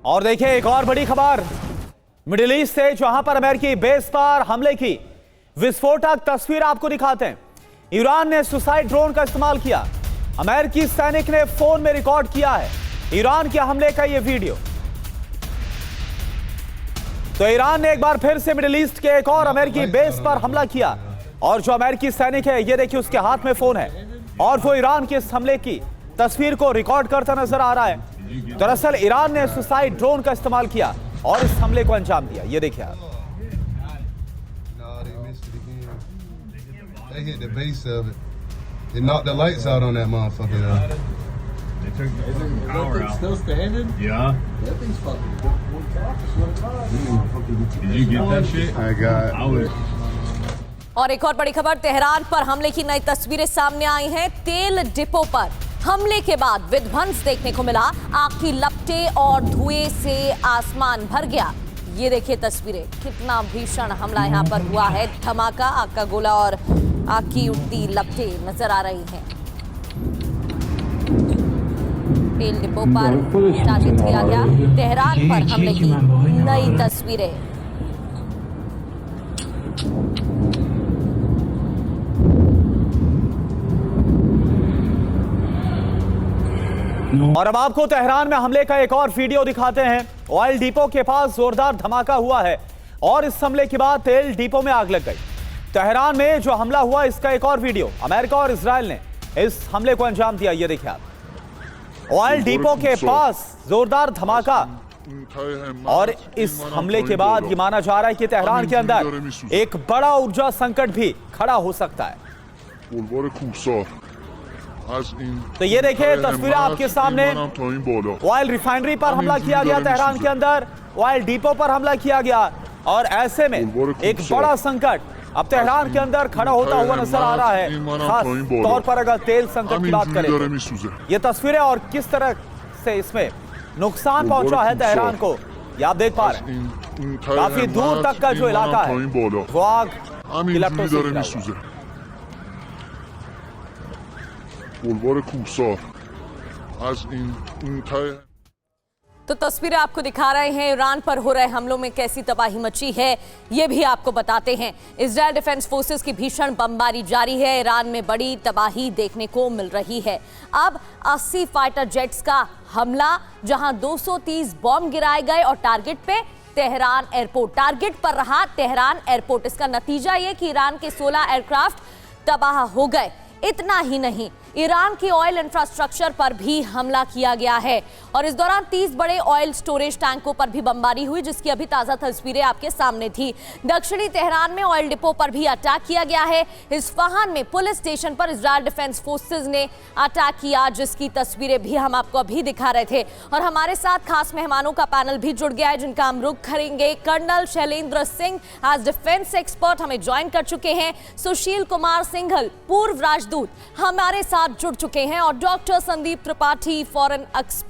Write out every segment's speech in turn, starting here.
और देखिए एक और बड़ी खबर मिडिल ईस्ट से, जहां पर अमेरिकी बेस पर हमले की विस्फोटक तस्वीर आपको दिखाते हैं। ईरान ने सुसाइड ड्रोन का इस्तेमाल किया। अमेरिकी सैनिक ने फोन में रिकॉर्ड किया है ईरान के हमले का यह वीडियो। तो ईरान ने एक बार फिर से मिडिल ईस्ट के एक और अमेरिकी बेस पर हमला किया और जो अमेरिकी सैनिक है ये देखिए उसके हाथ में फोन है और वो ईरान के इस हमले की तस्वीर को रिकॉर्ड करता नजर आ रहा है। दरअसल ईरान ने सुसाइड ड्रोन का इस्तेमाल किया और इस हमले को अंजाम दिया। ये देखिए आप। They hit the base of it. They knocked the lights out on that motherfucker. They took the power out. Still standing? Yeah. That thing's fucking good. Did you get that shit? I got. I was. और एक और बड़ी खबर, Tehran पर हमले की नई तस्वीरें सामने आई हैं। तेल डिपो पर हमले के बाद विध्वंस देखने को मिला। आग की लपटें और धुएं से आसमान भर गया। ये देखिए तस्वीरें, कितना भीषण हमला यहाँ पर हुआ है। धमाका, आग का गोला और आग की उठती लपटें नजर आ रही हैं। तेल डिपो पर टारगेट किया गया। तेहरान पर हमले की नई तस्वीरें। और अब आपको तेहरान में हमले का एक और वीडियो दिखाते हैं। ऑयल डिपो के पास जोरदार धमाका हुआ है और इस हमले के बाद तेल डिपो में आग लग गई। तेहरान में जो हमला हुआ इसका एक और वीडियो। अमेरिका और इजराइल ने इस हमले को अंजाम दिया। ये देखिए आप। ऑयल डिपो के पास जोरदार धमाका और इस हमले के बाद ये माना जा रहा है कि तेहरान के अंदर एक बड़ा ऊर्जा संकट भी खड़ा हो सकता है। तो ये देखिए तस्वीरें आपके सामने। ऑयल रिफाइनरी पर हमला किया गया तेहरान के अंदर, ऑयल डिपो पर हमला किया गया और ऐसे में एक बड़ा संकट अब तेहरान के अंदर खड़ा होता हुआ नजर आ रहा है। खास तौर पर अगर तेल संकट की बात करें तो ये तस्वीरें और किस तरह से इसमें नुकसान पहुंचा है तेहरान को ये आप देख पा रहे हैं। काफी दूर तक का जो इलाका है वो आग की लपटों से घिरा हुआ है। तो तस्वीरें आपको दिखा रहे हैं। ईरान पर हो रहे हमलों में कैसी तबाही मची है ये भी आपको बताते हैं। इजरायल डिफेंस फोर्सेस की भीषण बमबारी जारी है। ईरान में बड़ी तबाही देखने को मिल रही है। अब 80 फाइटर जेट्स का हमला, जहां 230 बॉम्ब गिराए गए और टारगेट पे तेहरान एयरपोर्ट, टारगेट पर रहा तेहरान एयरपोर्ट। इसका नतीजा ये कि ईरान के 16 एयरक्राफ्ट तबाह हो गए। इतना ही नहीं, ईरान की ऑयल इंफ्रास्ट्रक्चर पर भी हमला किया गया है और इस दौरान 30 बड़े ऑयल स्टोरेज टैंकों पर भी बमबारी हुई, जिसकी अभी ताजा तस्वीरें आपके सामने थी। दक्षिणी तेहरान में ऑयल डिपो पर भी अटैक किया गया है। इस्फहान में पुलिस स्टेशन पर इजरायल डिफेंस फोर्सेज ने अटैक किया, जिसकी तस्वीरें भी हम आपको अभी दिखा रहे थे। और हमारे साथ खास मेहमानों का पैनल भी जुड़ गया है, जिनका हम रुख करेंगे। Colonel Shailendra Singh as defence expert हमें ज्वाइन कर चुके हैं। सुशील कुमार सिंघल, पूर्व राजदूत, हमारे साथ जुड़ चुके हैं और doctor Sandeep Tripathi foreign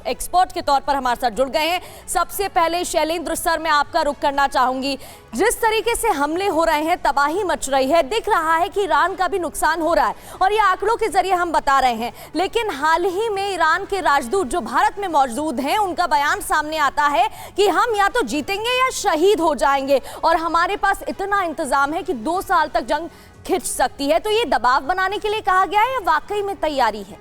expert के तौर पर हमारे साथ जुड़ गए हैं। सबसे पहले शैलेंद्र सर, मैं आपका रुख करना चाहूंगी। जिस तरीके से हमले हो रहे हैं, तबाही मच रही है, दिख रहा है कि ईरान का भी नुकसान हो रहा है और ये आंकड़ों के जरिए हम बता रहे हैं। लेकिन हाल ही में ईरान के राजदूत जो भारत में मौजूद हैं, उनका बयान सामने आता है कि हम या तो जीतेंगे या शहीद हो जाएंगे और हमारे पास इतना इंतजाम है कि 2 साल तक जंग खिंच सकती है। तो ये दबाव बनाने के लिए कहा गया है या वाकई में तैयारी है?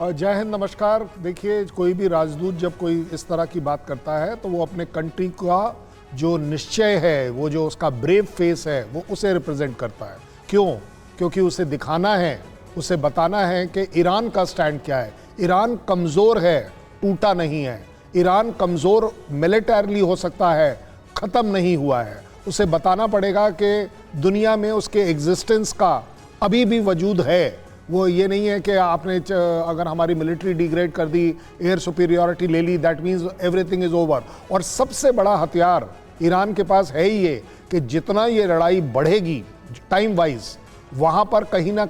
जय हिंद, नमस्कार। देखिए, कोई भी राजदूत जब कोई इस तरह की बात करता है तो वो अपने कंट्री का जो निश्चय है, वो जो उसका ब्रेव फेस है, वो उसे रिप्रेजेंट करता है। क्यों? क्योंकि उसे दिखाना है, उसे बताना है कि ईरान का स्टैंड क्या है। ईरान कमज़ोर है, टूटा नहीं है। ईरान कमज़ोर मिलिटरली हो सकता है, ख़त्म नहीं हुआ है। उसे बताना पड़ेगा कि दुनिया में उसके एग्जिस्टेंस का अभी भी वजूद है। वो ये नहीं है कि आपने अगर हमारी मिलिट्री डिग्रेड कर दी, एयर सुपीरियॉरिटी ले ली, that means everything is over. और सबसे बड़ा हथियार ईरान के पास है ही ये कि जितना ये लड़ाई बढ़ेगी टाइम वाइज, वहाँ पर कहीं ना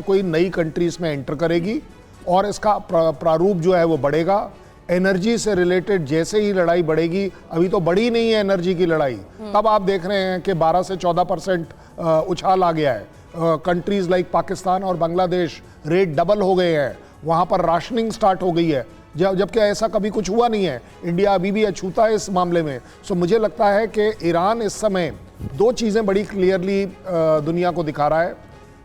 कोई नई कंट्रीज़ में एंटर करेगी और इसका प्रारूप जो है वो बढ़ेगा। एनर्जी से रिलेटेड जैसे ही लड़ाई बढ़ेगी, अभी तो बढ़ी नहीं है एनर्जी की लड़ाई, तब आप देख रहे हैं कि 12 से 14% उछाल आ गया है। कंट्रीज लाइक पाकिस्तान और बांग्लादेश रेट डबल हो गए हैं, वहाँ पर राशनिंग स्टार्ट हो गई है। जबकि ऐसा कभी कुछ हुआ नहीं है। इंडिया अभी भी अछूता है इस मामले में। सो मुझे लगता है कि ईरान इस समय दो चीज़ें बड़ी क्लियरली दुनिया को दिखा रहा है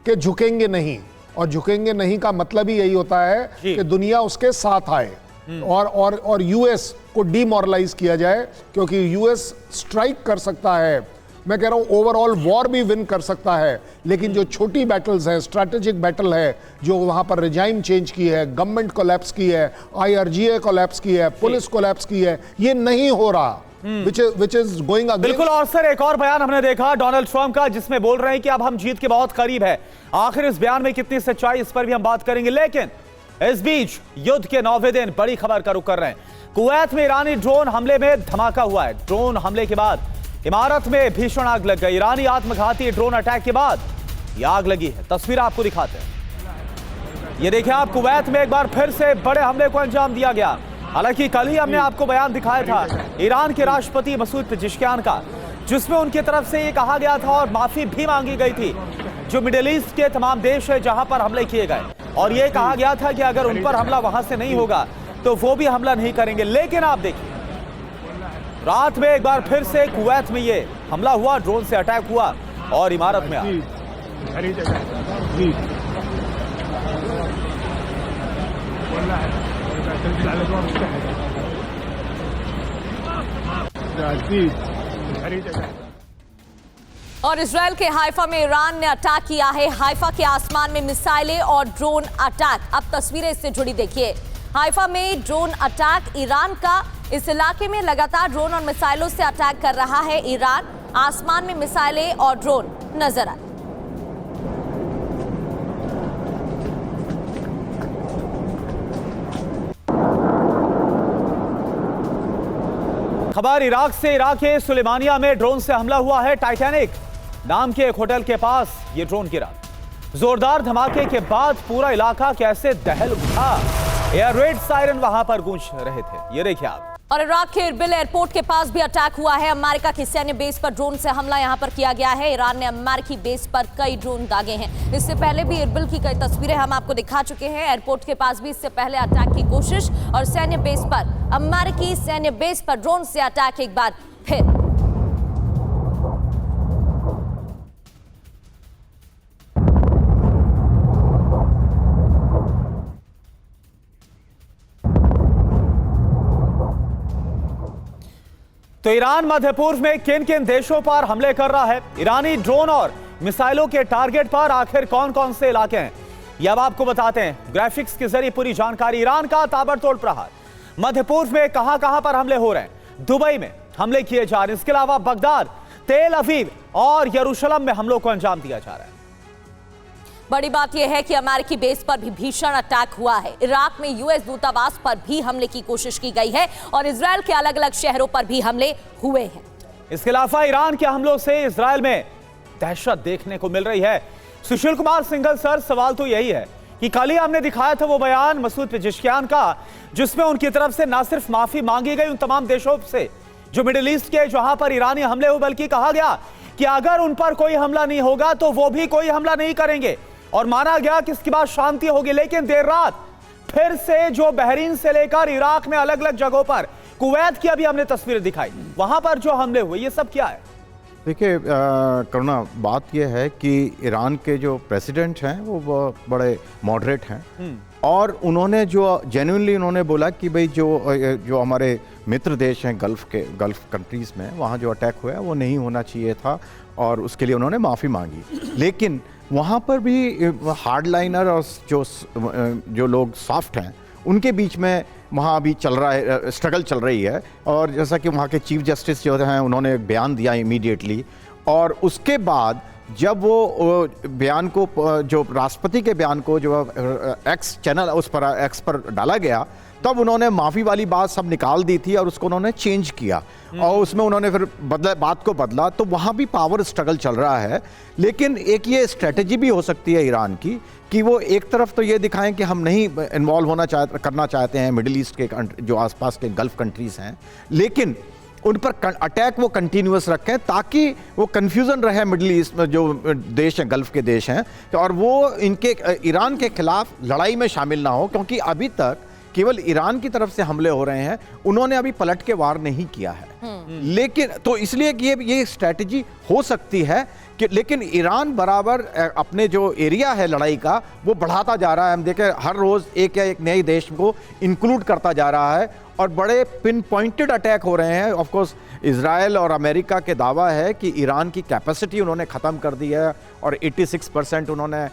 कि झुकेंगे नहीं, और झुकेंगे नहीं का मतलब ही यही होता है कि दुनिया उसके साथ आए और यूएस को डीमोरलाइज किया जाए, क्योंकि यूएस स्ट्राइक कर सकता है, मैं कह रहा हूं ओवरऑल वॉर भी विन कर सकता है, लेकिन जो छोटी बैटल्स हैं, स्ट्रैटेजिक बैटल है, जो वहां पर रिजाइम चेंज की है, गवर्नमेंट कोलैप्स की है, IRGA कोलैप्स की है, पुलिस कोलैप्स की है, ये नहीं हो रहा, which is going against। बिल्कुल। और सर एक और बयान हमने देखा डोनाल्ड ट्रंप का, जिसमें बोल रहे हैं कि अब हम जीत के बहुत करीब है। आखिर इस बयान में कितनी सच्चाई, इस पर भी हम बात करेंगे। लेकिन इस बीच युद्ध के 9वें दिन बड़ी खबर का रुख कर रहे हैं। कुवैत में ईरानी ड्रोन हमले में धमाका हुआ है। ड्रोन हमले के बाद इमारत में भीषण आग लग गई। ईरानी आत्मघाती ड्रोन अटैक के बाद यह आग लगी है। तस्वीर आपको दिखाते हैं। ये देखिए आप, कुवैत में एक बार फिर से बड़े हमले को अंजाम दिया गया। हालांकि कल ही हमने आपको बयान दिखाया था ईरान के राष्ट्रपति मसूद पेजेश्कियान का, जिसमें उनकी तरफ से ये कहा गया था और माफी भी मांगी गई थी जो मिडिल ईस्ट के तमाम देश है जहां पर हमले किए गए, और ये कहा गया था कि अगर उन पर हमला वहां से नहीं होगा तो वो भी हमला नहीं करेंगे। लेकिन आप देखिए रात में एक बार फिर से कुवैत में ये हमला हुआ, ड्रोन से अटैक हुआ और इमारत में आग। और इजराइल के हाइफा में ईरान ने अटैक किया है। हाइफा के आसमान में मिसाइलें और ड्रोन अटैक। अब तस्वीरें इससे जुड़ी देखिए। हाइफा में ड्रोन अटैक ईरान का। इस इलाके में लगातार ड्रोन और मिसाइलों से अटैक कर रहा है ईरान। आसमान में मिसाइलें और ड्रोन नजर आए। खबर इराक से। इराक के सुलेमानिया में ड्रोन से हमला हुआ है। टाइटैनिक नाम के एक होटल के पास ये ड्रोन गिरा। जोरदार धमाके के बाद पूरा इलाका कैसे दहल उठा। एयर रेड सायरन वहां पर गूंज रहे थे। ये देखिए आप। और इराक के इरबिल एयरपोर्ट के पास भी अटैक हुआ है। अमेरिका की सैन्य बेस पर ड्रोन से हमला यहां पर किया गया है। ईरान ने अमेरिकी बेस पर कई ड्रोन दागे हैं। इससे पहले भी इरबिल की कई तस्वीरें हम आपको दिखा चुके हैं। एयरपोर्ट के पास भी इससे पहले अटैक की कोशिश, और सैन्य बेस पर, अमेरिकी सैन्य बेस पर ड्रोन से अटैक एक बार फिर। तो ईरान मध्य पूर्व में किन किन देशों पर हमले कर रहा है, ईरानी ड्रोन और मिसाइलों के टारगेट पर आखिर कौन कौन से इलाके हैं, ये अब आपको बताते हैं ग्राफिक्स के जरिए पूरी जानकारी। ईरान का ताबड़तोड़ प्रहार। मध्य पूर्व में कहां कहां पर हमले हो रहे हैं। दुबई में हमले किए जा रहे हैं। इसके अलावा बगदाद, तेल अवीव और यरूशलेम में हमलों को अंजाम दिया जा रहा है। बड़ी बात यह है कि अमेरिकी बेस पर भी भीषण अटैक हुआ है। इराक में यूएस दूतावास पर भी हमले की कोशिश की गई है, और इजराइल के अलग अलग शहरों पर भी हमले हुए हैं। इसके अलावा ईरान के हमलों से इजराइल में दहशत देखने को मिल रही है। सुशील कुमार सिंघल सर, सवाल तो यही है कि कल ही हमने दिखाया था वो बयान मसूद पेजेश्कियान का, जिसमें उनकी तरफ से न सिर्फ माफी मांगी गई उन तमाम देशों से जो मिडिल ईस्ट के जहां पर ईरानी हमले हुए, बल्कि कहा गया कि अगर उन पर कोई हमला नहीं होगा तो वो भी कोई हमला नहीं करेंगे, और माना गया कि इसके बाद शांति होगी। लेकिन देर रात फिर से जो बहरीन से लेकर इराक में अलग अलग जगहों पर, कुवैत की अभी हमने तस्वीरें दिखाई, वहां पर जो हमले हुए, ये सब क्या है? देखिए करुणा, बात यह है कि ईरान के जो प्रेसिडेंट हैं वो बड़े मॉडरेट हैं, और उन्होंने जो जेन्युइनली उन्होंने बोला कि भाई जो हमारे मित्र देश हैं गल्फ कंट्रीज़ में, वहाँ जो अटैक हुआ है वो नहीं होना चाहिए था, और उसके लिए उन्होंने माफ़ी मांगी। लेकिन वहाँ पर भी हार्डलाइनर और जो लोग सॉफ्ट हैं उनके बीच में वहाँ अभी चल रहा है, स्ट्रगल चल रही है। और जैसा कि वहाँ के चीफ जस्टिस जो हैं उन्होंने एक बयान दिया इमीडिएटली, और उसके बाद जब वो बयान को, जो राष्ट्रपति के बयान को जो एक्स चैनल उस पर एक्स पर डाला गया, तब उन्होंने माफ़ी वाली बात सब निकाल दी थी और उसको उन्होंने चेंज किया, और उसमें उन्होंने फिर बात को बदला। तो वहाँ भी पावर स्ट्रगल चल रहा है। लेकिन एक ये स्ट्रेटजी भी हो सकती है ईरान की कि वो एक तरफ तो ये दिखाएं कि हम नहीं इन्वॉल्व करना चाहते हैं मिडिल ईस्ट के जो आसपास के गल्फ कंट्रीज़ हैं, लेकिन उन पर अटैक वो कंटिन्यूस रखें ताकि वो कन्फ्यूज़न रहे मिडिल ईस्ट में जो देश हैं, गल्फ के देश हैं, और वो इनके ईरान के खिलाफ लड़ाई में शामिल ना हो। क्योंकि अभी तक केवल ईरान की तरफ से हमले हो रहे हैं, उन्होंने अभी पलट के वार नहीं किया है। लेकिन तो इसलिए कि ये स्ट्रैटेजी हो सकती है कि, लेकिन ईरान बराबर अपने जो एरिया है लड़ाई का वो बढ़ाता जा रहा है। हम देखें हर रोज एक या एक नए देश को इंक्लूड करता जा रहा है और बड़े पिन पॉइंटेड अटैक हो रहे हैं। ऑफ कोर्स इजराइल और अमेरिका के दावा है कि ईरान की कैपेसिटी उन्होंने ख़त्म कर दी है और 86% उन्होंने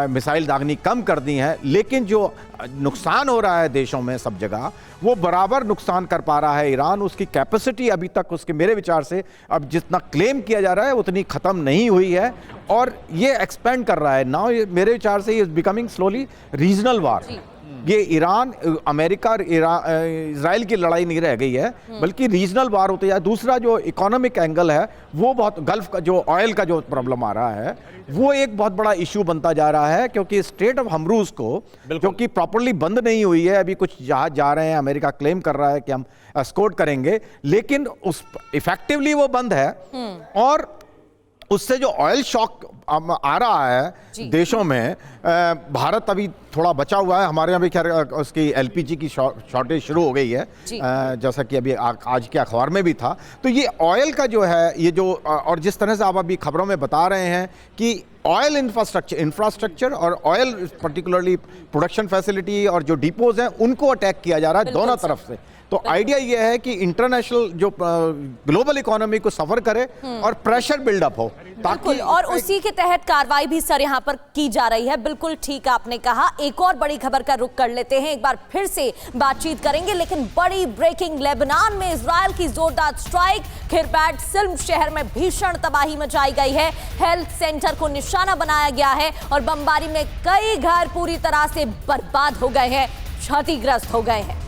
मिसाइल दागनी कम कर दी है, लेकिन जो नुकसान हो रहा है देशों में सब जगह वो बराबर नुकसान कर पा रहा है ईरान। उसकी कैपेसिटी अभी तक उसके मेरे विचार से अब जितना क्लेम किया जा रहा है उतनी ख़त्म नहीं हुई है और ये एक्सपेंड कर रहा है। नाउ मेरे विचार से इज बिकमिंग स्लोली रीजनल वार। ये ईरान अमेरिका और इजराइल की लड़ाई नहीं रह गई है, बल्कि रीजनल वार होते जा। दूसरा जो इकोनॉमिक एंगल है वो बहुत, गल्फ का जो ऑयल का जो प्रॉब्लम आ रहा है वो एक बहुत बड़ा इशू बनता जा रहा है, क्योंकि स्ट्रेट ऑफ हर्मुज को क्योंकि प्रॉपर्ली बंद नहीं हुई है, अभी कुछ जहाज जा रहे हैं, अमेरिका क्लेम कर रहा है कि हम एस्कॉर्ट करेंगे, लेकिन उस इफेक्टिवली वो बंद है और उससे जो ऑयल शॉक आ रहा है देशों में, भारत अभी थोड़ा बचा हुआ है। हमारे यहाँ भी खैर उसकी एलपीजी की शॉर्टेज शुरू हो गई है, जैसा कि अभी आज के अखबार में भी था। तो ये ऑयल का जो है ये जो, और जिस तरह से आप अभी खबरों में बता रहे हैं कि ऑयल इंफ्रास्ट्रक्चर और ऑयल पर्टिकुलरली प्रोडक्शन फैसिलिटी और जो डिपोज हैं उनको अटैक किया जा रहा है दोनों तरफ से। तो आइडिया यह है कि इंटरनेशनल जो ग्लोबल इकोनॉमी को सफर करे और प्रेशर बिल्डअप हो, ताकि और उसी के तहत कार्रवाई भी सर यहाँ पर की जा रही है। बिल्कुल ठीक आपने कहा। एक और बड़ी खबर का रुख कर लेते हैं, एक बार फिर से बातचीत करेंगे, लेकिन बड़ी ब्रेकिंग। लेबनान में इजराइल की जोरदार स्ट्राइक, खिरबैट सिल्म शहर में भीषण तबाही मचाई गई है। हेल्थ सेंटर को निशाना बनाया गया है और बमबारी में कई घर पूरी तरह से बर्बाद हो गए हैं, क्षतिग्रस्त हो गए हैं।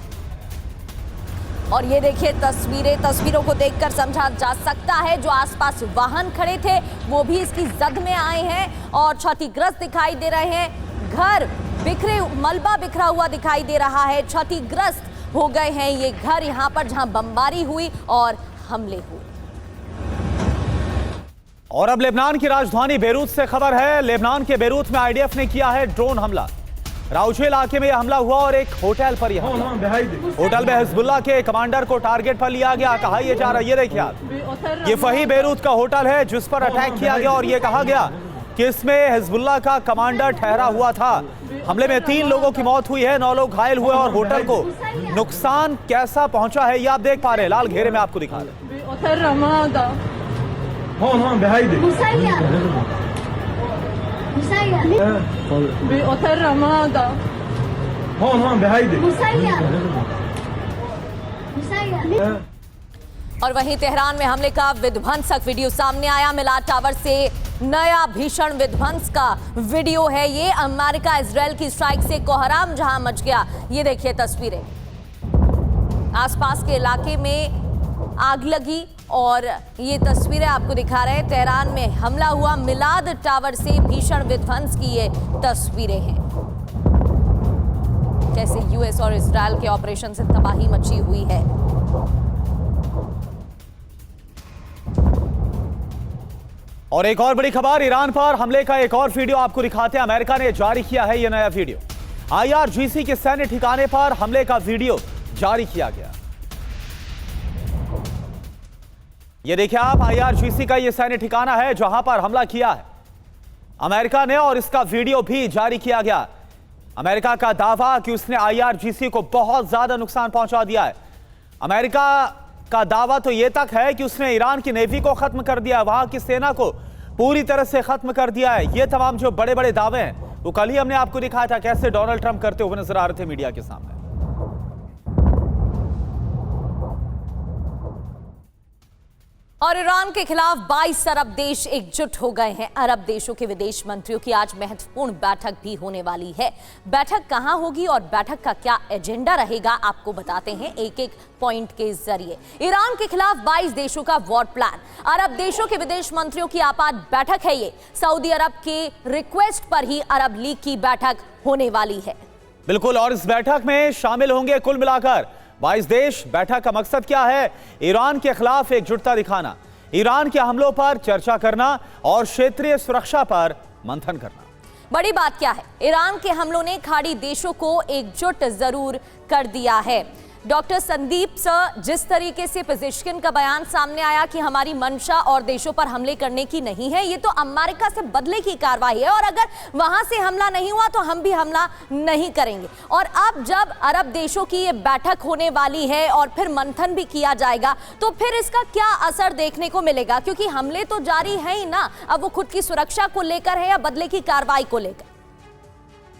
और ये देखिए तस्वीरों को देखकर समझा जा सकता है जो आसपास वाहन खड़े थे वो भी इसकी जद में आए हैं और क्षतिग्रस्त दिखाई दे रहे हैं। घर बिखरे, मलबा बिखरा हुआ दिखाई दे रहा है, क्षतिग्रस्त हो गए हैं ये घर यहाँ पर जहां बमबारी हुई और हमले हुए। और अब लेबनान की राजधानी बेरूत से खबर है। लेबनान के बेरूत में आईडीएफ ने किया है ड्रोन हमला। राउचे इलाके में यह हमला हुआ और एक होटल पर यह हमला। होटल में हिजबुल्लाह के कमांडर को टारगेट पर लिया गया। कहा यह जा रहा है, ये देखिए आप, ये वही बेरूत का होटल है जिस पर अटैक किया गया और यह कहा गया कि इसमें हिजबुल्लाह का कमांडर ठहरा हुआ था। हमले में 3 लोगों की मौत हुई है, 9 लोग घायल हुए और होटल को नुकसान कैसा पहुंचा है ये आप देख पा रहे हैं। लाल घेरे में आपको दिखा और वहीं तेहरान में हमले का विध्वंसक वीडियो सामने आया। मिलाद टावर से नया भीषण विध्वंस का वीडियो है ये। अमेरिका इजराइल की स्ट्राइक से कोहराम जहां मच गया, ये देखिए तस्वीरें। आसपास के इलाके में आग लगी और ये तस्वीरें आपको दिखा रहे हैं। तेहरान में हमला हुआ, मिलाद टावर से भीषण विध्वंस की ये तस्वीरें हैं। जैसे यूएस और इजराइल के ऑपरेशन से तबाही मची हुई है। और एक और बड़ी खबर, ईरान पर हमले का एक और वीडियो आपको दिखाते हैं। अमेरिका ने जारी किया है यह नया वीडियो। IRGC के सैन्य ठिकाने पर हमले का वीडियो जारी किया गया। ये देखिए आप, IRGC का ये सैन्य ठिकाना है जहां पर हमला किया है अमेरिका ने और इसका वीडियो भी जारी किया गया। अमेरिका का दावा कि उसने IRGC को बहुत ज्यादा नुकसान पहुंचा दिया है। अमेरिका का दावा तो यह तक है कि उसने ईरान की नेवी को खत्म कर दिया, वहां की सेना को पूरी तरह से खत्म कर दिया है। ये तमाम जो बड़े बड़े दावे हैं वो कल ही हमने आपको दिखाया था कैसे डोनाल्ड ट्रंप करते हुए नजर आ रहे थे मीडिया के सामने। और ईरान के खिलाफ 22 अरब देश एकजुट हो गए हैं। अरब देशों के विदेश मंत्रियों की आज महत्वपूर्ण बैठक भी होने वाली है। बैठक कहां होगी और बैठक का क्या एजेंडा रहेगा आपको बताते हैं एक एक पॉइंट के जरिए। ईरान के खिलाफ 22 देशों का वॉर प्लान। अरब देशों के विदेश मंत्रियों की आपात बैठक है ये। सऊदी अरब के रिक्वेस्ट पर ही अरब लीग की बैठक होने वाली है। बिल्कुल, और इस बैठक में शामिल होंगे कुल मिलाकर 22 देश। बैठक का मकसद क्या है? ईरान के खिलाफ एकजुटता दिखाना, ईरान के हमलों पर चर्चा करना और क्षेत्रीय सुरक्षा पर मंथन करना। बड़ी बात क्या है, ईरान के हमलों ने खाड़ी देशों को एकजुट जरूर कर दिया है। डॉक्टर संदीप सर, जिस तरीके से पेजेश्किन का बयान सामने आया कि हमारी मंशा और देशों पर हमले करने की नहीं है, ये तो अमेरिका से बदले की कार्रवाई है और अगर वहां से हमला नहीं हुआ तो हम भी हमला नहीं करेंगे। और अब जब अरब देशों की ये बैठक होने वाली है और फिर मंथन भी किया जाएगा, तो फिर इसका क्या असर देखने को मिलेगा? क्योंकि हमले तो जारी है ही ना, अब वो खुद की सुरक्षा को लेकर है या बदले की कार्रवाई को लेकर?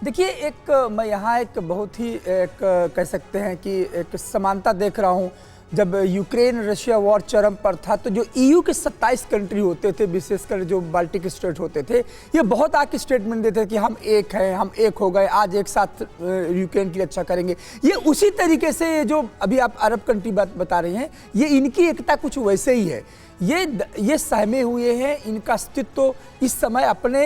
देखिए, एक मैं यहाँ एक बहुत ही एक कह सकते हैं कि एक समानता देख रहा हूँ। जब यूक्रेन रशिया वॉर चरम पर था तो जो ईयू के 27 कंट्री होते थे, विशेषकर जो बाल्टिक स्टेट होते थे, ये बहुत आके स्टेटमेंट देते थे कि हम एक हैं, हम एक हो गए, आज एक साथ यूक्रेन की रक्षा करेंगे। ये उसी तरीके से जो अभी आप अरब कंट्री बता रही हैं, ये इनकी एकता कुछ वैसे ही है। ये सहमे हुए हैं, इनका अस्तित्व इस समय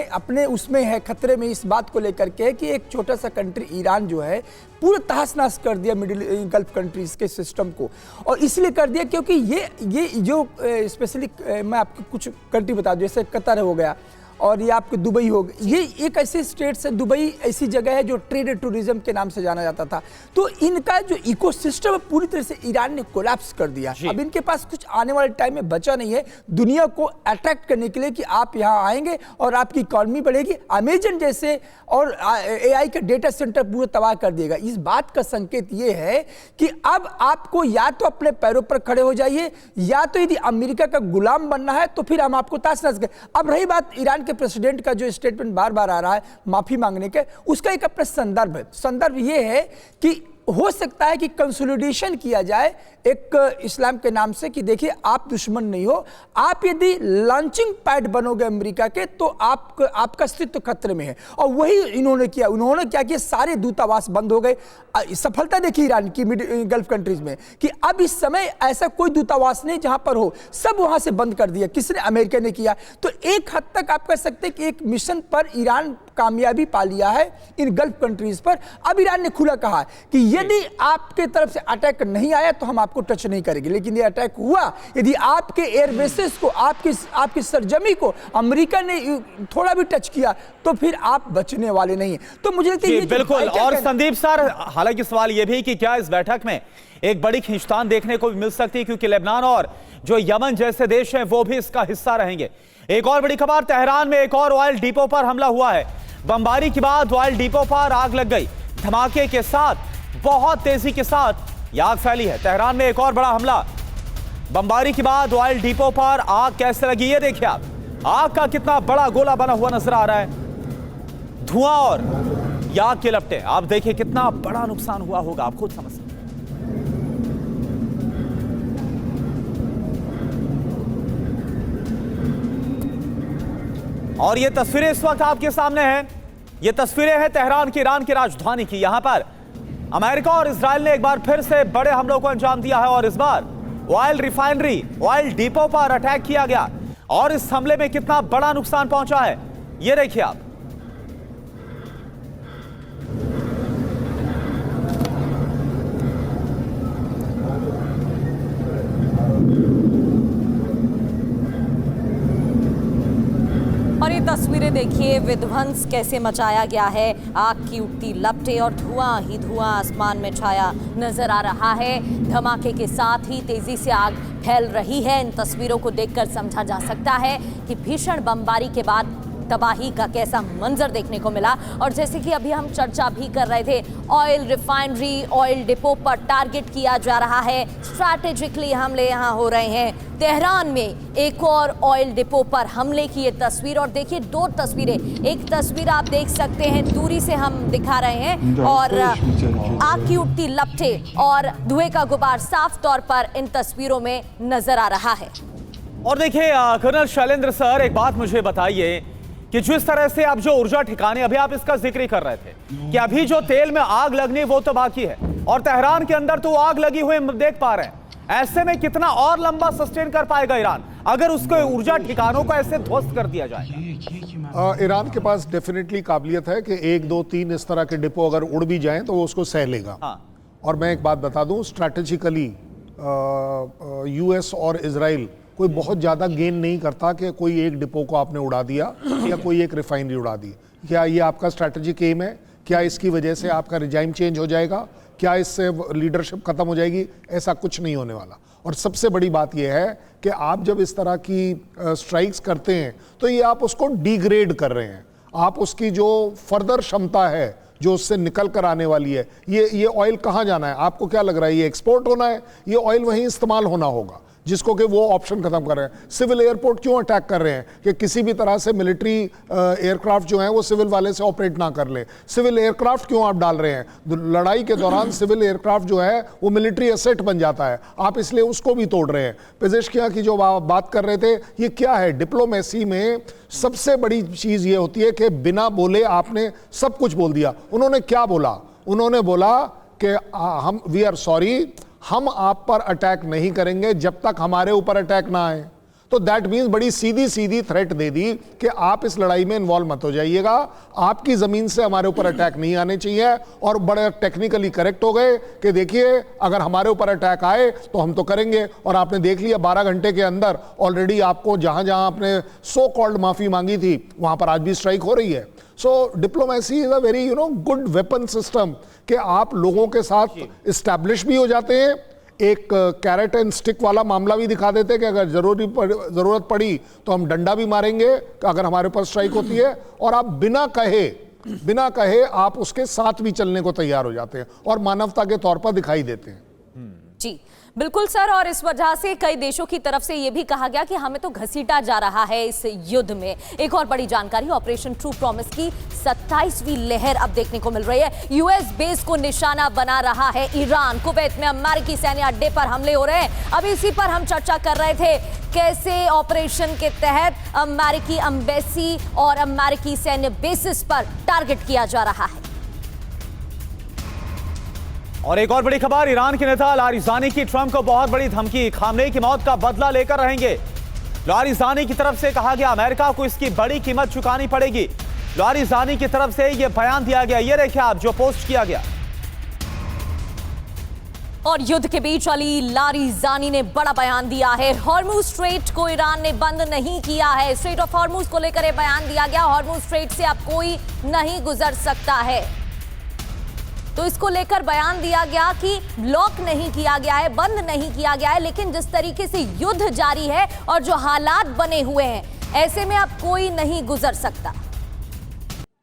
अपने उसमें है, खतरे में इस बात को लेकर के कि एक छोटा सा कंट्री ईरान जो है पूरा तहस नहस कर दिया मिडिल गल्फ कंट्रीज के सिस्टम को। और इसलिए कर दिया क्योंकि ये जो स्पेशली मैं आपको कुछ कंट्री बता दूं, जैसे कतर हो गया और ये आपके दुबई हो गई, ये एक ऐसे स्टेट्स है, दुबई ऐसी जगह है जो ट्रेड एंड टूरिज्म के नाम से जाना जाता था। तो इनका जो इकोसिस्टम पूरी तरह से ईरान ने कोलैप्स कर दिया। अब इनके पास कुछ आने वाले टाइम में बचा नहीं है दुनिया को अट्रैक्ट करने के लिए कि आप यहाँ आएंगे और आपकी इकॉनमी बढ़ेगी। अमेजन जैसे और AI का डेटा सेंटर पूरा तबाह कर देगा। इस बात का संकेत ये है कि अब आपको या तो अपने पैरों पर खड़े हो जाइए, या तो यदि अमेरिका का गुलाम बनना है तो फिर हम आपको ताश नस गए। अब रही बात ईरान प्रेसिडेंट का जो स्टेटमेंट बार बार आ रहा है माफी मांगने के, उसका एक अपना संदर्भ है। संदर्भ ये है कि हो सकता है कि कंसोलिडेशन किया जाए एक इस्लाम के नाम से कि देखिए आप दुश्मन नहीं हो, आप यदि लॉन्चिंग पैड बनोगे अमेरिका के तो आपका अस्तित्व खतरे में है। और वही इन्होंने किया। उन्होंने क्या किया, सारे दूतावास बंद हो गए। सफलता देखी ईरान की गल्फ कंट्रीज में कि अब इस समय ऐसा कोई दूतावास नहीं जहां पर हो, सब वहां से बंद कर दिया। किसने? अमेरिका ने किया। तो एक हद तक आप कह सकते हैं कि एक मिशन पर ईरान कामयाबी पा लिया है इन गल्फ कंट्रीज पर। अब ईरान ने खुला कहा कि यदि आपके तरफ से अटैक नहीं आया तो हम आपको टच नहीं करेंगे, लेकिन ये अटैक हुआ, यदि आपके एयरबेसेस को, आपकी सरजमी को अमेरिका ने थोड़ा भी टच किया तो फिर आप बचने वाले नहीं हैं। तो मुझे लगता है ये बिल्कुल। और संदीप सर, हालांकि सवाल यह भी कि क्या इस बैठक में एक बड़ी खींचतान देखने को मिल सकती है, क्योंकि लेबनान और जो यमन जैसे देश हैं वो भी इसका हिस्सा रहेंगे। एक और बड़ी खबर, तेहरान में एक और ऑयल डिपो पर हमला हुआ है। बमबारी के बाद ऑयल डिपो पर आग लग गई। धमाके के साथ, बहुत तेजी के साथ यह आग फैली है। तेहरान में एक और बड़ा हमला। बमबारी के बाद ऑयल डिपो पर आग कैसे लगी, ये देखिए आप। आग का कितना बड़ा गोला बना हुआ नजर आ रहा है, धुआं और यह आग के लपटे। आप देखिए कितना बड़ा नुकसान हुआ होगा, आप खुद समझ सकते हैं। और ये तस्वीरें इस वक्त आपके सामने हैं। ये तस्वीरें हैं तेहरान की, ईरान की राजधानी की। यहां पर अमेरिका और इजराइल ने एक बार फिर से बड़े हमलों को अंजाम दिया है और इस बार ऑयल रिफाइनरी, ऑयल डिपो पर अटैक किया गया। और इस हमले में कितना बड़ा नुकसान पहुंचा है, ये देखिए आप। और ये तस्वीरें देखिए, विध्वंस कैसे मचाया गया है। आग की उठती लपटें और धुआं ही धुआं आसमान में छाया नजर आ रहा है। धमाके के साथ ही तेजी से आग फैल रही है। इन तस्वीरों को देखकर समझा जा सकता है कि भीषण बमबारी के बाद तबाही का कैसा मंजर देखने को मिला। और जैसे कि अभी हम चर्चा भी कर रहे थे, ऑयल रिफाइनरी, ऑयल डिपो पर टारगेट किया जा रहा है। स्ट्रैटेजिकली हमले यहाँ हो रहे हैं। तेहरान में एक और ऑयल डिपो पर हमले की ये तस्वीर, और देखिए दो तस्वीरें। एक तस्वीर आप देख सकते हैं, दूरी से हम दिखा रहे हैं, और आग की उठती लपटें और धुएं का गुबार साफ तौर पर इन तस्वीरों में नजर आ रहा है। और देखिए कर्नल शैलेंद्र सर, एक बात मुझे बताइए कि जिस तरह से आप जो ऊर्जा ठिकाने, अभी आप इसका जिक्र कर रहे थे कि अभी जो तेल में आग लगनी वो तो बाकी है, और तेहरान के अंदर तो आग लगी हुई देख पा रहे हैं। ऐसे में कितना और लंबा सस्टेन कर पाएगा ईरान अगर उसके ऊर्जा ठिकानों को ऐसे ध्वस्त कर दिया जाएगा? ईरान के पास डेफिनेटली काबिलियत है कि 1, 2, 3 इस तरह के डिपो अगर उड़ भी जाएं तो वो उसको सह लेगा। और मैं एक बात बता दूं, स्ट्रैटेजिकली यूएस और इजराइल कोई बहुत ज़्यादा गेन नहीं करता कि कोई एक डिपो को आपने उड़ा दिया या कोई एक रिफाइनरी उड़ा दी। क्या ये आपका स्ट्रैटेजिक एम है? क्या इसकी वजह से आपका रिजाइम चेंज हो जाएगा? क्या इससे लीडरशिप खत्म हो जाएगी? ऐसा कुछ नहीं होने वाला। और सबसे बड़ी बात यह है कि आप जब इस तरह की स्ट्राइक्स करते हैं तो ये आप उसको डिग्रेड कर रहे हैं। आप उसकी जो फर्दर क्षमता है जो उससे निकल कर आने वाली है, ये ऑयल कहाँ जाना है? आपको क्या लग रहा है ये एक्सपोर्ट होना है? ये ऑयल वहीं इस्तेमाल होना होगा, जिसको कि वो ऑप्शन खत्म कर रहे हैं। सिविल एयरपोर्ट क्यों अटैक कर रहे हैं कि किसी भी तरह से मिलिट्री एयरक्राफ्ट जो हैं वो सिविल वाले से ऑपरेट ना कर ले? सिविल एयरक्राफ्ट क्यों आप डाल रहे हैं? लड़ाई के दौरान सिविल एयरक्राफ्ट जो है वो मिलिट्री एसेट बन जाता है, आप इसलिए उसको भी तोड़ रहे हैं। पेजेश्कियां की जो बात कर रहे थे, ये क्या है? डिप्लोमेसी में सबसे बड़ी चीज ये होती है कि बिना बोले आपने सब कुछ बोल दिया। उन्होंने क्या बोला? उन्होंने बोला कि हम वी आर सॉरी, हम आप पर अटैक नहीं करेंगे जब तक हमारे ऊपर अटैक ना आए। तो दैट मीन्स बड़ी सीधी सीधी थ्रेट दे दी कि आप इस लड़ाई में इन्वॉल्व मत हो जाइएगा, आपकी जमीन से हमारे ऊपर अटैक नहीं आने चाहिए। और बड़े टेक्निकली करेक्ट हो गए कि देखिए अगर हमारे ऊपर अटैक आए तो हम तो करेंगे। और आपने देख लिया 12 घंटे के अंदर ऑलरेडी आपको जहां जहां आपने सो कॉल्ड माफी मांगी थी वहां पर आज भी स्ट्राइक हो रही है। So diplomacy is a very good weapon system कि आप लोगों के साथ इस्टेब्लिश भी हो जाते हैं, एक कैरेट एंड स्टिक वाला मामला भी दिखा देते हैं कि अगर जरूरत पड़ी तो हम डंडा भी मारेंगे अगर हमारे पास स्ट्राइक होती है। और आप बिना कहे आप उसके साथ भी चलने को तैयार हो जाते हैं और मानवता के तौर पर दिखाई देते हैं। जी बिल्कुल सर, और इस वजह से कई देशों की तरफ से यह भी कहा गया कि हमें तो घसीटा जा रहा है इस युद्ध में। एक और बड़ी जानकारी, ऑपरेशन ट्रू प्रॉमिस की 27वीं लहर अब देखने को मिल रही है। यूएस बेस को निशाना बना रहा है ईरान। कुवैत में अमेरिकी सैन्य अड्डे पर हमले हो रहे हैं। अब इसी पर हम चर्चा कर रहे थे, कैसे ऑपरेशन के तहत अमेरिकी एम्बेसी और अमेरिकी सैन्य बेसिस पर टारगेट किया जा रहा है। और एक और बड़ी खबर, ईरान के नेता लारिजानी की ट्रंप को बहुत बड़ी धमकी, खामनेई की मौत का बदला लेकर रहेंगे। लारिजानी की तरफ से कहा गया अमेरिका को इसकी बड़ी कीमत चुकानी पड़ेगी। लारिजानी की तरफ से यह बयान दिया गया, ये देखिए आप जो पोस्ट किया गया। और युद्ध के बीच अली लारिजानी ने बड़ा बयान दिया है। हॉर्मुज स्ट्रेट को ईरान ने बंद नहीं किया है। स्ट्रेट ऑफ हॉर्मुज को लेकर यह बयान दिया गया, हॉर्मुज स्ट्रेट से अब कोई नहीं गुजर सकता है। तो इसको लेकर बयान दिया गया कि ब्लॉक नहीं किया गया है, बंद नहीं किया गया है, लेकिन जिस तरीके से युद्ध जारी है और जो हालात बने हुए हैं, ऐसे में अब कोई नहीं गुजर सकता।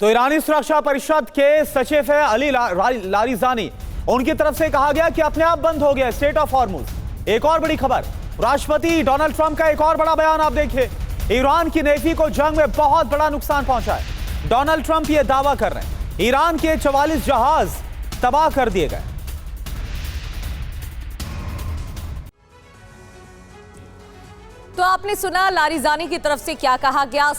तो ईरानी सुरक्षा परिषद के सचिव है अली लारिजानी, उनकी तरफ से कहा गया कि अपने आप बंद हो गया स्ट्रेट ऑफ हॉर्मुज। एक और बड़ी खबर, राष्ट्रपति डोनाल्ड ट्रंप का एक और बड़ा बयान आप देखिए। ईरान की नेवी को जंग में बहुत बड़ा नुकसान पहुंचा है। डोनाल्ड ट्रंप यह दावा कर रहे हैं ईरान के 44 जहाज तबाह कर दिए गए। तो आपने सुना लारिजानी की तरफ से क्या कहा गया।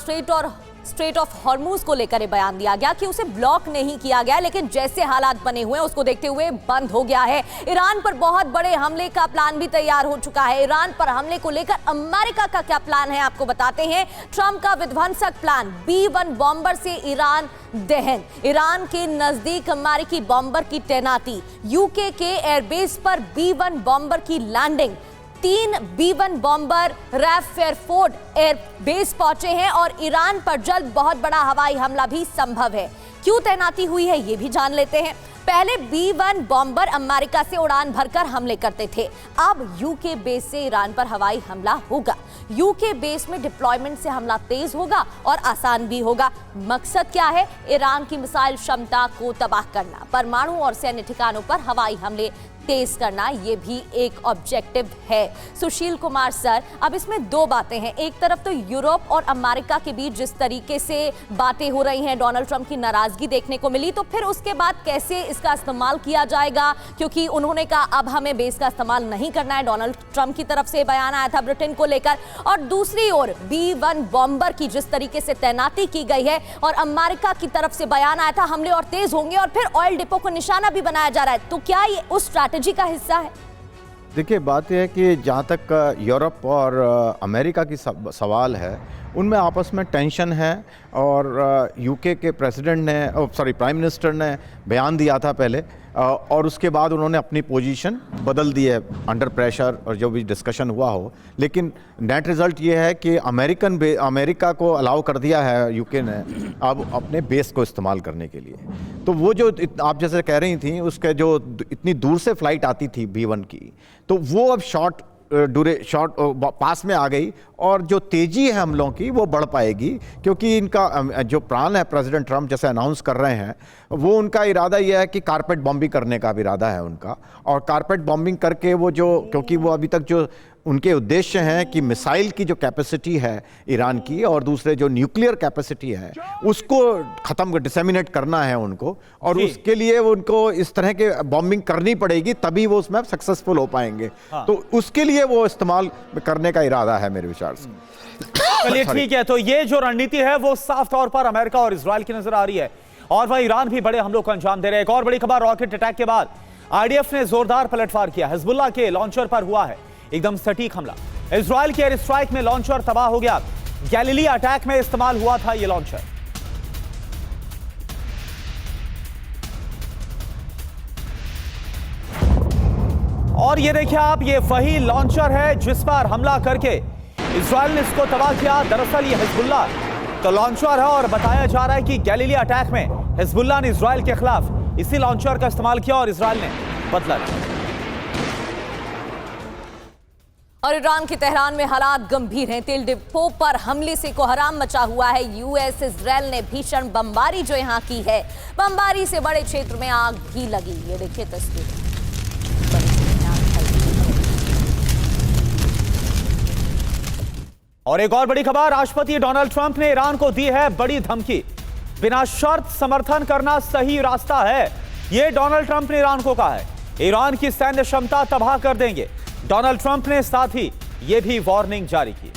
स्ट्रेट ऑफ हॉर्मुज को लेकर बयान दिया गया कि उसे ब्लॉक नहीं किया गया, लेकिन जैसे हालात बने हुए हैं उसको देखते हुए बंद हो गया है। ईरान पर बहुत बड़े हमले का प्लान भी तैयार हो चुका है। ईरान पर हमले को लेकर अमेरिका का क्या प्लान है आपको बताते हैं। ट्रंप का विध्वंसक प्लान, B-1 बॉम्बर से ईरान दहन, ईरान के नजदीक अमेरिकी बॉम्बर की तैनाती, यूके के एयरबेस पर B-1 बॉम्बर की लैंडिंग, 3 B-1 बॉम्बर रैफ फेयरफोर्ड एयरबेस पहुंचे हैं और ईरान पर जल्द बहुत बड़ा हवाई हमला भी संभव है। क्यों तैनाती हुई है ये भी जान लेते हैं। पहले B-1 बॉम्बर अमेरिका से उड़ान भरकर हमले करते थे, अब यूके बेस से ईरान पर हवाई हमला होगा। यूके बेस में डिप्लॉयमेंट से हमला तेज होगा और आसान भी होगा। मकसद क्या है? ईरान की मिसाइल क्षमता को तबाह करना, परमाणु और सैन्य ठिकानों पर हवाई हमले तेज करना, ये भी एक ऑब्जेक्टिव है। सुशील कुमार सर, अब इसमें दो बातें हैं। एक तरफ तो यूरोप और अमेरिका के बीच जिस तरीके से बातें हो रही हैं, डोनाल्ड ट्रंप की नाराजगी देखने को मिली, तो फिर उसके बाद कैसे इसका इस्तेमाल किया जाएगा, क्योंकि उन्होंने कहा अब हमें बेस का इस्तेमाल नहीं करना है। डोनाल्ड ट्रंप की तरफ से बयान आया था ब्रिटेन को लेकर। और दूसरी ओर B-1 बॉम्बर की जिस तरीके से तैनाती की गई है और अमेरिका की तरफ से बयान आया था हमले और तेज होंगे और फिर ऑयल डिपो को निशाना भी बनाया जा रहा है, तो क्या ये उस स्ट्रैटेजी का हिस्सा है? देखिए, बात यह है कि जहाँ तक यूरोप और अमेरिका की सवाल है, उनमें आपस में टेंशन है। और यूके के प्रेसिडेंट ने प्राइम मिनिस्टर ने बयान दिया था पहले और उसके बाद उन्होंने अपनी पोजीशन बदल दी है अंडर प्रेशर और जो भी डिस्कशन हुआ हो। लेकिन नेट रिजल्ट ये है कि अमेरिका को अलाउ कर दिया है यूके ने अब अपने बेस को इस्तेमाल करने के लिए। तो वो जो आप जैसे कह रही थी उसके जो इतनी दूर से फ्लाइट आती थी B-1 की, तो वो अब शॉर्ट पास में आ गई और जो तेजी है हमलों की वो बढ़ पाएगी, क्योंकि इनका जो प्लान है प्रेसिडेंट ट्रंप जैसे अनाउंस कर रहे हैं, वो उनका इरादा यह है कि कारपेट बॉम्बिंग करने का भी इरादा है उनका। और कारपेट बॉम्बिंग करके वो जो, क्योंकि वो अभी तक जो उनके उद्देश्य हैं कि मिसाइल की जो कैपेसिटी है ईरान की और दूसरे जो न्यूक्लियर कैपेसिटी है उसको ख़त्म डिसेमिनेट करना है उनको, और उसके लिए उनको इस तरह के बॉम्बिंग करनी पड़ेगी, तभी वो उसमें सक्सेसफुल हो पाएंगे। तो उसके लिए वो इस्तेमाल करने का इरादा है मेरे विचार से। चलिए ठीक है, तो ये जो रणनीति है वो साफ तौर पर अमेरिका और इजराइल की नजर आ रही है, और वह ईरान भी बड़े हमलों को अंजाम दे रहे हैं। एक और बड़ी खबर, रॉकेट अटैक के बाद IDF ने जोरदार पलटवार किया, हिजबुल्लाह के लॉन्चर पर हुआ है एकदम सटीक हमला। इजराइल के एयर स्ट्राइक में लॉन्चर तबाह हो गया। गैलीली अटैक में इस्तेमाल हुआ था यह लॉन्चर। और ये देखिए आप, ये वही लॉन्चर है जिस पर हमला करके इजराइल ने इसको तबाह किया। दरअसल ये हिजबुल्लाह तो लॉन्चर है, और बताया जा रहा है कि गैलीली अटैक में हिजबुल्लाह ने इजराइल के खिलाफ इसी लॉन्चर का इस्तेमाल किया और इजराइल ने बदला लिया। और ईरान के तेहरान में हालात गंभीर हैं। तेल डिपो पर हमले से कोहराम मचा हुआ है। यूएस इजराइल ने भीषण बमबारी जो यहां की है, बमबारी से बड़े क्षेत्र में आग भी लगी। ये देखिए तस्वीर। और एक और बड़ी खबर, राष्ट्रपति डोनाल्ड ट्रंप ने ईरान को दी है बड़ी धमकी। बिना शर्त समर्थन करना सही रास्ता है, यह डोनाल्ड ट्रंप ने ईरान को कहा है। ईरान की सैन्य क्षमता तबाह कर देंगे। डोनाल्ड ट्रंप ने साथ ही यह भी वार्निंग जारी की।